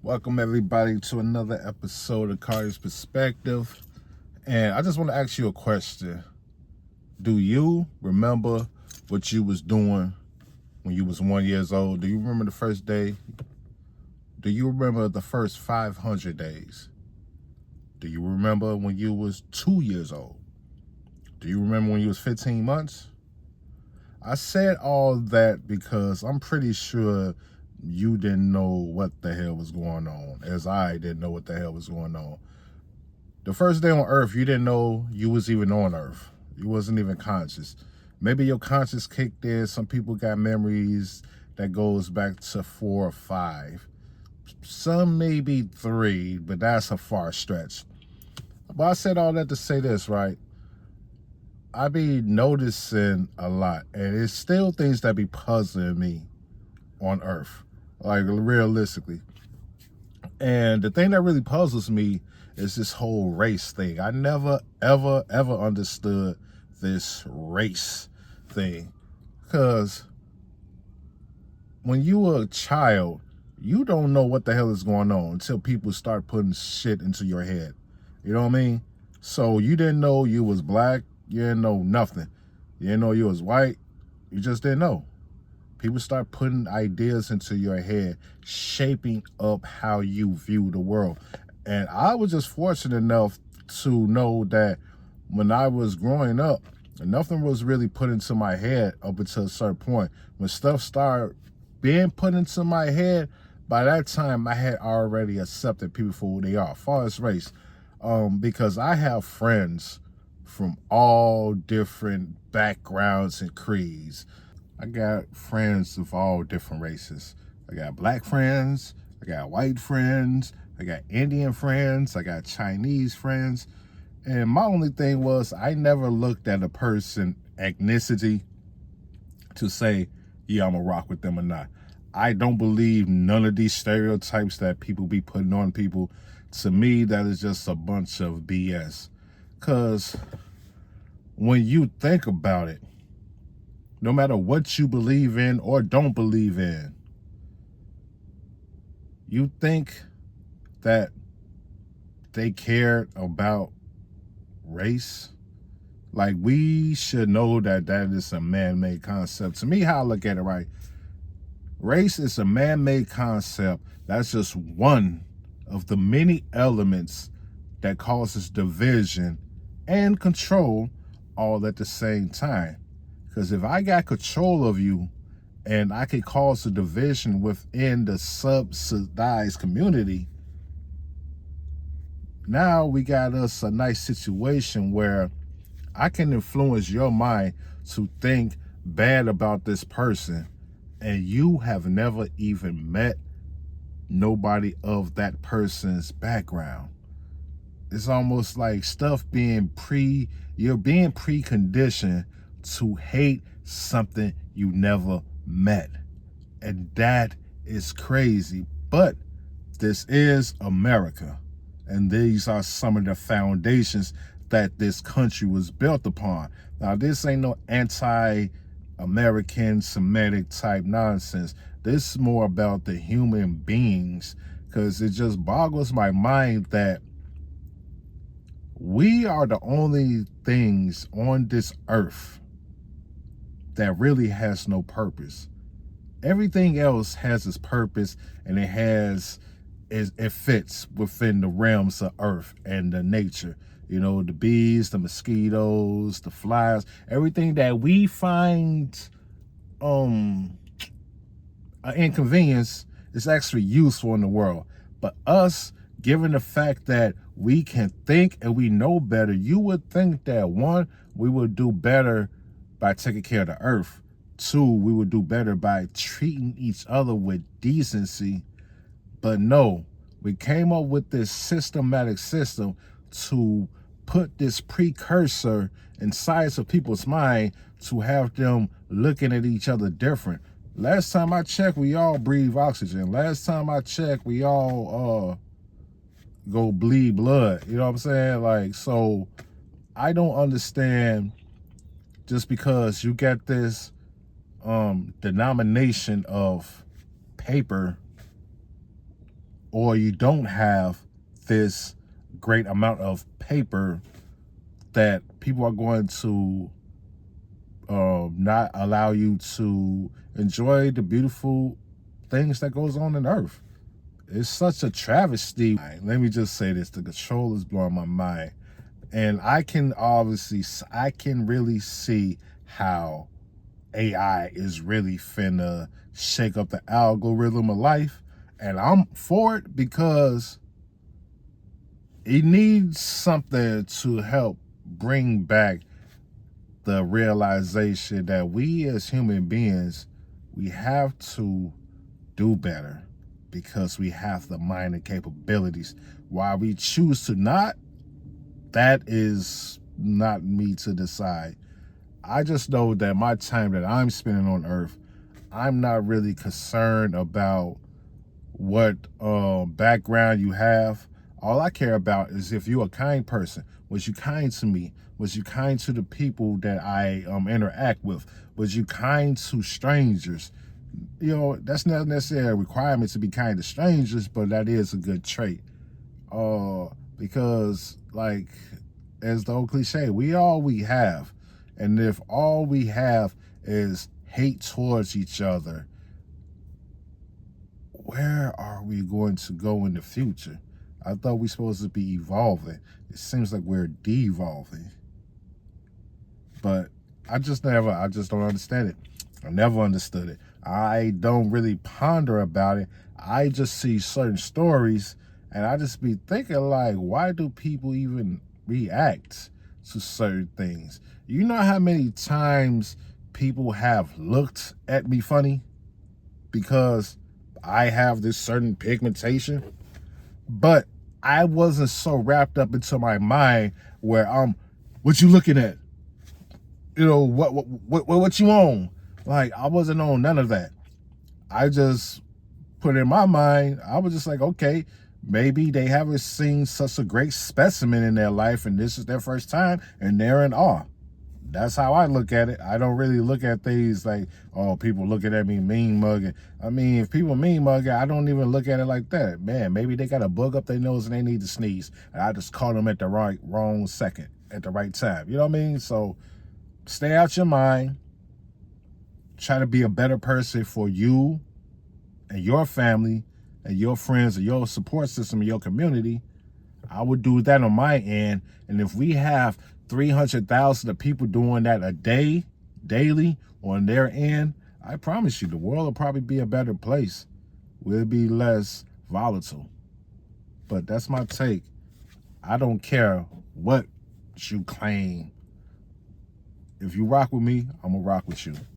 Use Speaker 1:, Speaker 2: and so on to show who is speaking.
Speaker 1: Welcome everybody to another episode of Carter's Perspective. And I just want to ask you a question. Do you remember what you was doing when you was 1 year old? Do you remember the first day? Do you remember the first 500 days? Do you remember when you was 2 years old? Do you remember when you was 15 months? I said all that because I'm pretty sure you didn't know what the hell was going on, as I didn't know what the hell was going on. The first day on Earth, you didn't know you was even on Earth. You wasn't even conscious. Maybe your conscious kicked in. Some people got memories that goes back to 4 or 5. Some maybe 3, but that's a far stretch. But I said all that to say this, right? I be noticing a lot, and it's still things that be puzzling me on Earth, like realistically. And the thing that really puzzles me is this whole race thing. I never, ever, ever understood this race thing. Because when you were a child, you don't know what the hell is going on until people start putting shit into your head. You know what I mean? So you didn't know you was black. You didn't know nothing. You didn't know you was white. You just didn't know. People start putting ideas into your head, shaping up how you view the world. And I was just fortunate enough to know that when I was growing up, nothing was really put into my head up until a certain point. When stuff started being put into my head, by that time I had already accepted people for who they are, as far as race. Because I have friends from all different backgrounds and creeds. I got friends of all different races. I got black friends, I got white friends, I got Indian friends, I got Chinese friends. And my only thing was I never looked at a person ethnicity to say, yeah, I'm gonna rock with them or not. I don't believe none of these stereotypes that people be putting on people. To me, that is just a bunch of BS. Because when you think about it, no matter what you believe in or don't believe in, you think that they cared about race? Like, we should know that that is a man-made concept. To me, how I look at it, right? Race is a man-made concept. That's just one of the many elements that causes division and control all at the same time. Because if I got control of you and I could cause a division within the subsidized community, now we got us a nice situation where I can influence your mind to think bad about this person, and you have never even met nobody of that person's background. It's almost like stuff you're being preconditioned to hate something you never met. And that is crazy. But this is America. And these are some of the foundations that this country was built upon. Now, this ain't no anti-American Semitic type nonsense. This is more about the human beings, because it just boggles my mind that we are the only things on this earth that really has no purpose. Everything else has its purpose, and it fits within the realms of earth and the nature. You know, the bees, the mosquitoes, the flies, everything that we find an inconvenience is actually useful in the world. But us, given the fact that we can think and we know better, you would think that, one, we would do better by taking care of the earth. 2, we would do better by treating each other with decency. But no, we came up with this systematic system to put this precursor inside of people's mind to have them looking at each other different. Last time I checked, we all breathe oxygen. Last time I checked, we all go bleed blood. You know what I'm saying? Like, so I don't understand, just because you get this denomination of paper or you don't have this great amount of paper, that people are going to not allow you to enjoy the beautiful things that goes on in earth. It's such a travesty. Let me just say this, the control is blowing my mind. And I can really see how AI is really finna shake up the algorithm of life. And I'm for it because it needs something to help bring back the realization that we as human beings, we have to do better because we have the mind and capabilities. Why we choose to not, that is not me to decide. I just know that my time that I'm spending on earth, I'm not really concerned about what background you have. All I care about is if you're a kind person. Was you kind to me? Was you kind to the people that I interact with? Was you kind to strangers? You know, that's not necessarily a requirement to be kind to strangers, but that is a good trait. Because, like, as the old cliche, we all we have. And if all we have is hate towards each other, where are we going to go in the future? I thought we were supposed to be evolving. It seems like we're devolving. But I just don't understand it. I never understood it. I don't really ponder about it. I just see certain stories and I just be thinking, like, why do people even react to certain things? You know how many times people have looked at me funny because I have this certain pigmentation? But I wasn't so wrapped up into my mind where what you looking at? You know, what you on? Like, I wasn't on none of that. I just put in my mind, I was just like, okay, maybe they haven't seen such a great specimen in their life and this is their first time and they're in awe. That's how I look at it. I don't really look at things like, oh, people looking at me mean mugging. I mean, if people mean mugging, I don't even look at it like that. Man, maybe they got a bug up their nose and they need to sneeze. And I just caught them at the wrong second, at the right time. You know what I mean? So stay out your mind. Try to be a better person for you and your family and your friends and your support system and your community. I would do that on my end. And if we have 300,000 of people doing that a day, daily, on their end, I promise you the world will probably be a better place. We'll be less volatile. But that's my take. I don't care what you claim. If you rock with me, I'm going to rock with you.